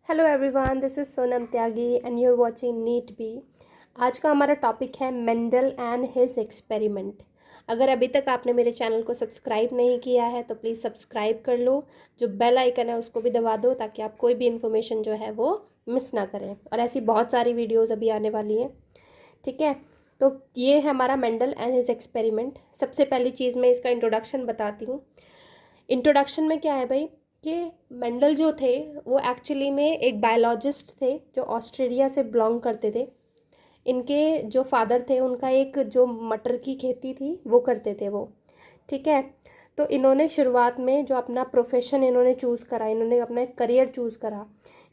Hello everyone, this is Sonam Tyagi and you are watching NEET B. आज का हमारा topic है मेंडल एंड हिज एक्सपेरिमेंट। अगर अभी तक आपने मेरे चैनल को सब्सक्राइब नहीं किया है तो प्लीज़ सब्सक्राइब कर लो। जो बेल आइकन है उसको भी दबा दो ताकि आप कोई भी इन्फॉर्मेशन जो है वो मिस ना करें। और ऐसी बहुत सारी वीडियोज़ अभी आने वाली हैं, ठीक है। तो ये है हमारा मेंडल एंड हिज एक्सपेरिमेंट। सबसे पहली चीज़ मैं इसका इंट्रोडक्शन बताती हूँ। इंट्रोडक्शन में क्या है भाई कि मेंडल जो थे वो एक्चुअली में एक बायोलॉजिस्ट थे जो ऑस्ट्रेलिया से बिलोंग करते थे। इनके जो फादर थे उनका एक जो मटर की खेती थी वो करते थे वो, ठीक है। तो इन्होंने शुरुआत में जो अपना प्रोफेशन इन्होंने चूज़ करा, इन्होंने अपना एक करियर चूज़ करा,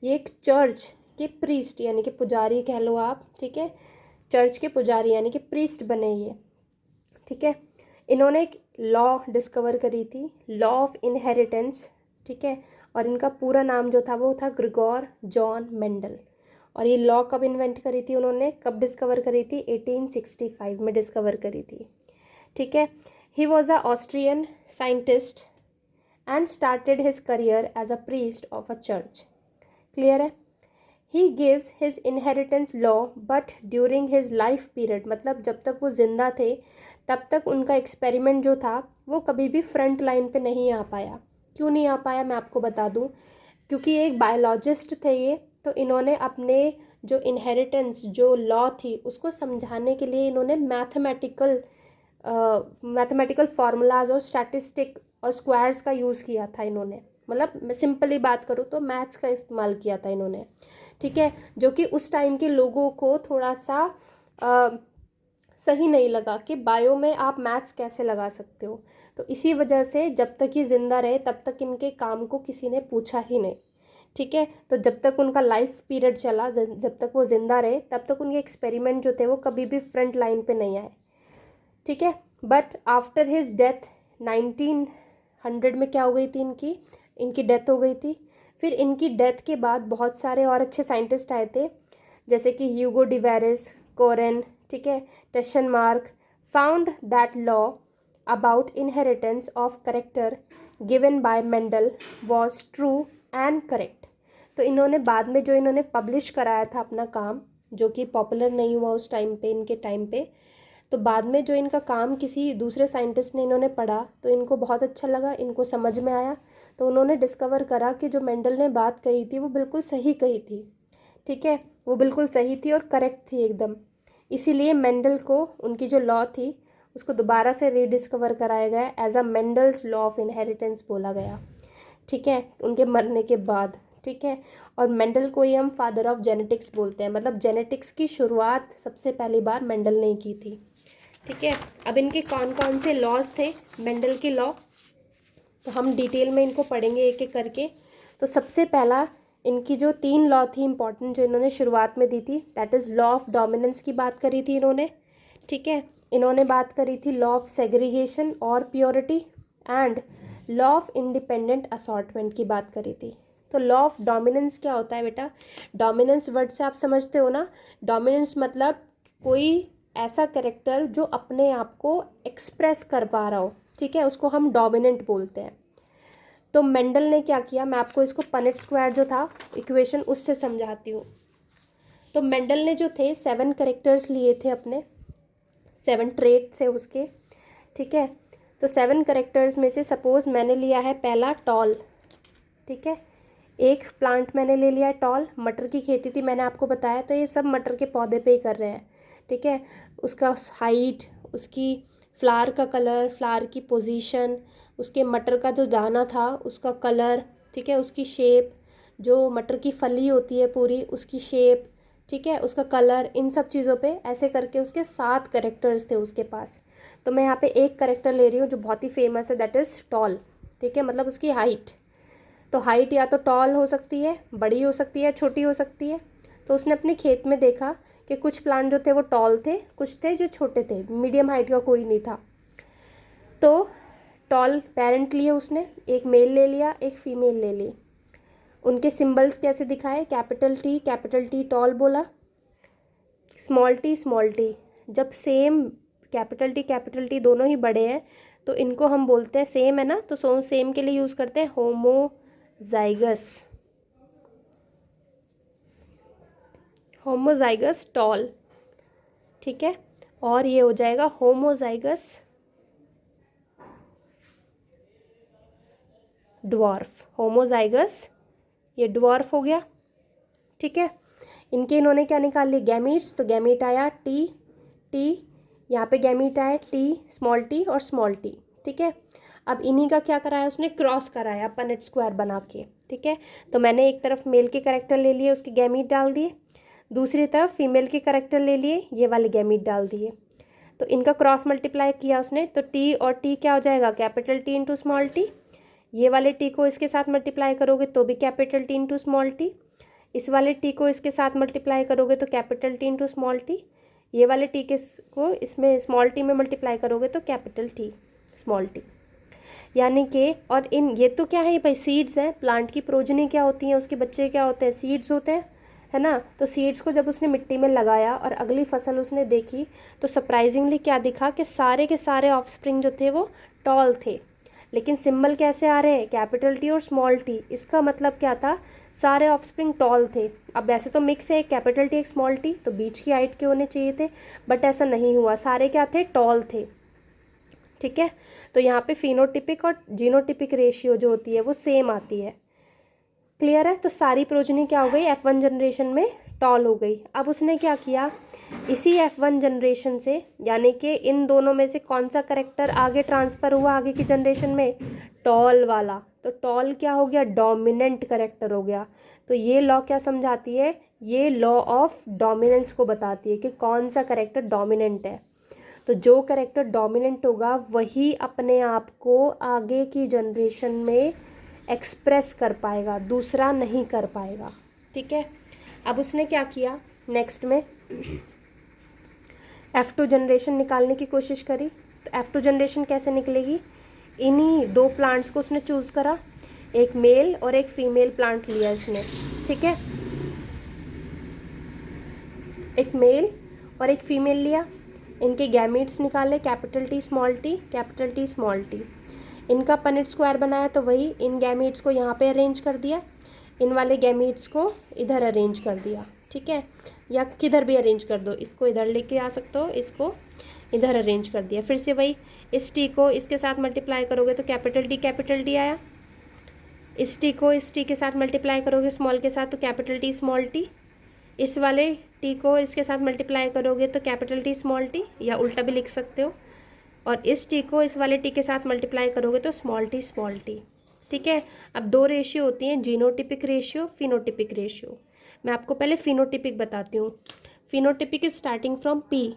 ये एक चर्च के प्रीस्ट यानी कि पुजारी कह लो आप, ठीक है। चर्च के पुजारी यानी कि प्रीस्ट बने ये, ठीक है। इन्होंने एक लॉ डिस्कवर करी थी, लॉ ऑफ इनहेरिटेंस, ठीक है। और इनका पूरा नाम जो था वो था ग्रिगोर जॉन मेंडल। और ये लॉ कब इन्वेंट करी थी उन्होंने, कब डिस्कवर करी थी? 1865 में डिस्कवर करी थी, ठीक है। He was a Austrian scientist and started his career as a priest of a church. Clear है? He gives his inheritance law but during his life period, मतलब जब तक वो ज़िंदा थे तब तक उनका एक्सपेरिमेंट जो था वो कभी भी फ्रंट लाइन पे नहीं आ पाया। क्यों नहीं आ पाया मैं आपको बता दूं। क्योंकि एक बायोलॉजिस्ट थे ये, तो इन्होंने अपने जो इनहेरिटेंस जो लॉ थी उसको समझाने के लिए इन्होंने मैथमेटिकल फार्मूलाज और स्टैटिस्टिक और स्क्वायर्स का यूज़ किया था इन्होंने। मतलब मैं सिंपली बात करूँ तो मैथ्स का इस्तेमाल किया था इन्होंने, ठीक है। जो कि उस टाइम के लोगों को थोड़ा सा सही नहीं लगा कि बायो में आप मैथ्स कैसे लगा सकते हो। तो इसी वजह से जब तक ये ज़िंदा रहे तब तक इनके काम को किसी ने पूछा ही नहीं, ठीक है। तो जब तक उनका लाइफ पीरियड चला, जब तक वो ज़िंदा रहे तब तक उनके एक्सपेरिमेंट जो थे वो कभी भी फ्रंट लाइन पे नहीं आए, ठीक है। बट आफ्टर हिज डेथ 1900 में क्या हो गई थी, इनकी इनकी डेथ हो गई थी। फिर इनकी डेथ के बाद बहुत सारे और अच्छे साइंटिस्ट आए थे, जैसे कि ह्यूगो डिवेरिस, कोरेन, ठीक है, station mark, found that law about inheritance of character given by Mendel was true and correct. तो इन्होंने बाद में जो इन्होंने पब्लिश कराया था अपना काम, जो कि पॉपुलर नहीं हुआ उस टाइम पे, इनके टाइम पे, तो बाद में जो इनका काम किसी दूसरे साइंटिस्ट ने इन्होंने पढ़ा तो इनको बहुत अच्छा लगा, इनको समझ में आया। तो उन्होंने डिस्कवर करा कि जो मेंडल ने बात कही थी वो बिल्कुल सही कही थी, ठीक है। वो बिल्कुल सही थी और करेक्ट थी एकदम। इसीलिए मेंडल को उनकी जो लॉ थी उसको दोबारा से रीडिस्कवर कराया गया, as a Mendel's law of inheritance बोला गया, ठीक है, उनके मरने के बाद, ठीक है। और मेंडल को ही हम फादर ऑफ जेनेटिक्स बोलते हैं, मतलब जेनेटिक्स की शुरुआत सबसे पहली बार मेंडल ने की थी, ठीक है। अब इनके कौन कौन से लॉज थे मेंडल के लॉ, तो हम डिटेल में इनको पढ़ेंगे एक एक करके। तो सबसे पहला इनकी जो 3 लॉ थी इंपॉर्टेंट जो इन्होंने शुरुआत में दी थी, that is law of dominance की बात करी थी इन्होंने, ठीक है। इन्होंने बात करी थी लॉ ऑफ सेग्रीगेशन और purity and law of independent assortment की बात करी थी। तो लॉ ऑफ डोमिनेंस क्या होता है बेटा? डोमिनेंस वर्ड से आप समझते हो ना, डोमिनेंस मतलब कोई ऐसा कैरेक्टर जो अपने आप को एक्सप्रेस कर पा रहा हो, ठीक है, उसको हम डोमिनेंट बोलते हैं। तो मेंडल ने क्या किया, मैं आपको इसको पनेट स्क्वायर जो था इक्वेशन उससे समझाती हूँ। तो मेंडल ने जो थे 7 कैरेक्टर्स लिए थे अपने, 7 ट्रेट थे उसके, ठीक है। तो 7 कैरेक्टर्स में से सपोज मैंने लिया है पहला टॉल, ठीक है। एक प्लांट मैंने ले लिया टॉल, मटर की खेती थी मैंने आपको बताया, तो ये सब मटर के पौधे पे ही कर रहे हैं, ठीक है। उसका हाइट, उसकी फ्लावर का कलर, फ्लावर की पोजीशन, उसके मटर का जो दाना था उसका कलर, ठीक है, उसकी शेप, जो मटर की फली होती है पूरी उसकी शेप, ठीक है, उसका कलर, इन सब चीज़ों पे ऐसे करके उसके 7 करेक्टर्स थे उसके पास। तो मैं यहाँ पे एक करेक्टर ले रही हूँ जो बहुत ही फेमस है, दैट इज़ टॉल, ठीक है, मतलब उसकी हाइट। तो हाइट या तो टॉल हो सकती है, बड़ी हो सकती है, छोटी हो सकती है। तो उसने अपने खेत में देखा कि कुछ प्लांट जो थे वो टॉल थे, कुछ थे जो छोटे थे, मीडियम हाइट का कोई नहीं था। तो टॉल पेरेंट लिए उसने, एक मेल ले लिया एक फीमेल ले ली। उनके सिंबल्स कैसे दिखाए? कैपिटल टी टॉल बोला, स्मॉल टी। जब सेम कैपिटल टी दोनों ही बड़े हैं तो इनको हम बोलते हैं, सेम है ना, तो सेम के लिए यूज़ करते हैं होमोजाइगस, होमोजाइगस टॉल, ठीक है, और ये हो जाएगा होमोजाइगस ड्वार्फ। होमोजाइगस ये ड्वार्फ हो गया, ठीक है। इनके इन्होंने क्या निकाल लिए, गैमीट्स, तो गैमीट आया टी टी, यहाँ पे गैमीट आया टी स्मॉल टी और स्मॉल टी, ठीक है। अब इन्हीं का क्या कराया उसने, क्रॉस कराया पनेट स्क्वायर बना के, ठीक है। तो मैंने एक तरफ मेल के कैरेक्टर ले लिए, उसके गैमीट डाल दिए, दूसरी तरफ फीमेल के कैरेक्टर ले लिए, ये वाले गैमीट डाल दिए, तो इनका क्रॉस मल्टीप्लाई किया उसने, तो टी और टी क्या हो जाएगा, capital T into small T. ये वाले टी को इसके साथ मल्टीप्लाई करोगे तो भी capital T into small T, इस वाले टी को इसके साथ मल्टीप्लाई करोगे तो capital T into small T, ये वाले टी के को इसमें स्मॉल टी में मल्टीप्लाई करोगे तो कैपिटल टी स्मॉल टी, यानी कि, और इन ये तो क्या है भाई, सीड्स हैं, प्लांट की प्रोजनी क्या होती है, उसके बच्चे क्या होते हैं, सीड्स होते हैं, है ना। तो सीड्स को जब उसने मिट्टी में लगाया और अगली फसल उसने देखी तो सरप्राइजिंगली क्या दिखा कि सारे के सारे ऑफस्प्रिंग जो थे वो टॉल थे, लेकिन सिंबल कैसे आ रहे हैं, कैपिटल टी और स्मॉल टी। इसका मतलब क्या था, सारे ऑफस्प्रिंग टॉल थे। अब वैसे तो मिक्स है, एक कैपिटल टी एक स्मॉल टी, तो बीच की हाइट के होने चाहिए थे, बट ऐसा नहीं हुआ, सारे क्या थे, टॉल थे, ठीक है। तो यहाँ पे फिनोटिपिक और जीनोटिपिक रेशियो जो होती है वो सेम आती है, क्लियर है। तो सारी प्रोजनी क्या हो गई, F1 जनरेशन में टॉल हो गई। अब उसने क्या किया, इसी F1 जनरेशन से, यानी कि इन दोनों में से कौन सा करेक्टर आगे ट्रांसफ़र हुआ आगे की जनरेशन में, टॉल वाला, तो टॉल क्या हो गया, डोमिनेंट करेक्टर हो गया। तो ये लॉ क्या समझाती है, ये लॉ ऑफ डोमिनेंस को बताती है कि कौन सा करेक्टर डोमिनेंट है। तो जो करेक्टर डोमिनेंट होगा वही अपने आप को आगे की जनरेशन में एक्सप्रेस कर पाएगा, दूसरा नहीं कर पाएगा, ठीक है। अब उसने क्या किया, नेक्स्ट में F2 जनरेशन निकालने की कोशिश करी। तो F2 जनरेशन कैसे निकलेगी, इन्हीं दो प्लांट्स को उसने चूज़ करा, एक मेल और एक फीमेल प्लांट लिया इसने, ठीक है, एक मेल और एक फीमेल लिया, इनके गैमीट्स निकाले, capital T small T, capital T small T, इनका पनेट स्क्वायर बनाया, तो वही इन गैमीट्स को यहाँ पे अरेंज कर दिया, इन वाले गैमीट्स को इधर अरेंज कर दिया, ठीक है, या किधर भी अरेंज कर दो, इसको इधर लेके आ सकते हो, इसको इधर अरेंज कर दिया। फिर से वही, इस टी को इसके साथ मल्टीप्लाई करोगे तो कैपिटल टी आया, इस टी को इस टी के साथ मल्टीप्लाई करोगे स्मॉल के साथ तो कैपिटल टी स्मॉल टी, इस वाले टी को इसके साथ मल्टीप्लाई करोगे तो कैपिटल टी स्मॉल टी, या उल्टा भी लिख सकते हो, और इस टी को इस वाले टी के साथ मल्टीप्लाई करोगे तो स्मॉल टी, ठीक है। अब दो रेशियो होती हैं, जीनोटिपिक रेशियो, फिनोटिपिक रेशियो। मैं आपको पहले फिनोटिपिक बताती हूँ। Phenotypic is starting from P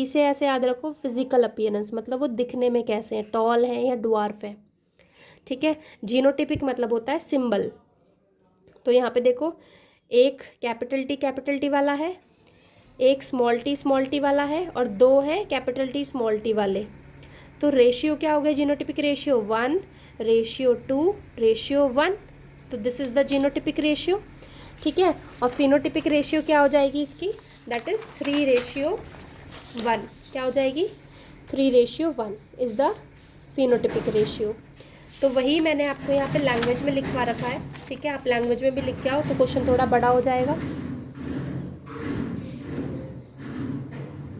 से ऐसे याद रखो, फिजिकल अपीयरेंस, मतलब वो दिखने में कैसे हैं, टॉल हैं या ड्वार्फ हैं, ठीक है। जीनोटिपिक मतलब होता है सिंबल। तो यहाँ पे देखो, एक कैपिटल टी वाला है, एक स्मॉल टी वाला है, और दो है कैपिटल टी स्मॉल टी वाले। तो रेशियो क्या हो गया, जीनोटिपिक रेशियो 1:2:1, तो this is the genotypic ratio, ठीक है। और फिनोटिपिक रेशियो क्या हो जाएगी इसकी, दैट इज़ 3:1, क्या हो जाएगी, 3:1 इज़ द फिनोटिपिक रेशियो। तो वही मैंने आपको यहाँ पे लैंग्वेज में लिखवा रखा है, ठीक है। आप लैंग्वेज में भी लिख के आओ तो क्वेश्चन थोड़ा बड़ा हो जाएगा,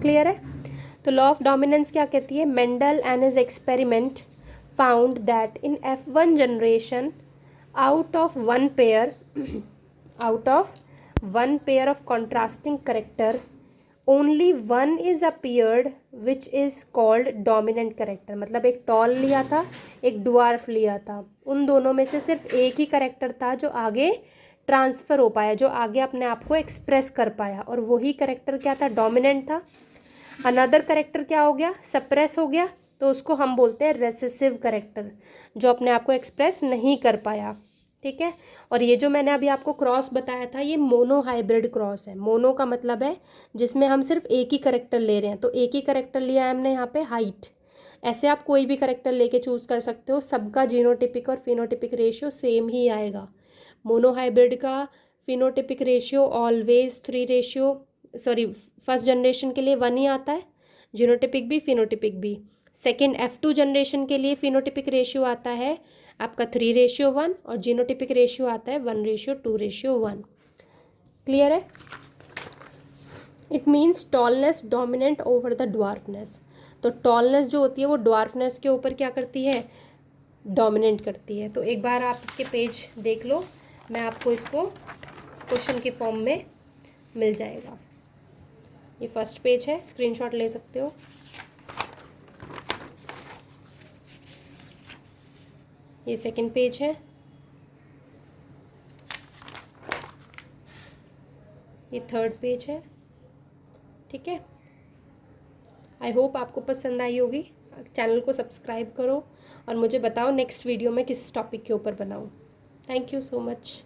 क्लियर है। तो लॉ ऑफ डोमिनेंस क्या कहती है, Mendel and his experiment found that in F1 generation out of one pair of contrasting character only one is appeared which is called dominant character. मतलब एक टॉल लिया था, एक ड्वार्फ लिया था, उन दोनों में से सिर्फ एक ही करेक्टर था जो आगे ट्रांसफ़र हो पाया, जो आगे अपने आप को एक्सप्रेस कर पाया, और वही करेक्टर क्या था, डोमिनेंट था। अनदर करेक्टर क्या हो गया, सप्रेस हो गया, तो उसको हम बोलते हैं रेसेसिव करेक्टर, जो अपने आप को एक्सप्रेस नहीं कर पाया, ठीक है। और ये जो मैंने अभी आपको क्रॉस बताया था, ये मोनो हाइब्रिड क्रॉस है। मोनो का मतलब है जिसमें हम सिर्फ एक ही करेक्टर ले रहे हैं, तो एक ही करेक्टर लिया है हमने यहाँ पे, हाइट। ऐसे आप कोई भी करेक्टर लेके चूज़ कर सकते हो, सबका जीनोटिपिक और फिनोटिपिक रेशियो सेम ही आएगा। मोनो हाइब्रिड का phenotypic ratio always first generation के लिए 1 ही आता है, जीनोटिपिक भी फिनोटिपिक भी। सेकेंड F2 जनरेशन के लिए फिनोटिपिक रेशियो आता है आपका 3:1 और जीनोटिपिक रेशियो आता है 1:2:1, क्लियर है। It means tallness dominant over the dwarfness. तो टॉलनेस जो होती है वो ड्वार्फनेस के ऊपर क्या करती है, डोमिनेट करती है। तो एक बार आप इसके पेज देख लो, मैं आपको इसको क्वेश्चन के फॉर्म में मिल जाएगा। ये फर्स्ट पेज है, स्क्रीनशॉट ले सकते हो। ये सेकंड पेज है, ये थर्ड पेज है। ठीक है, आई होप आपको पसंद आई होगी। चैनल को सब्सक्राइब करो और मुझे बताओ नेक्स्ट वीडियो में किस टॉपिक के ऊपर बनाऊँ। Thank you so much.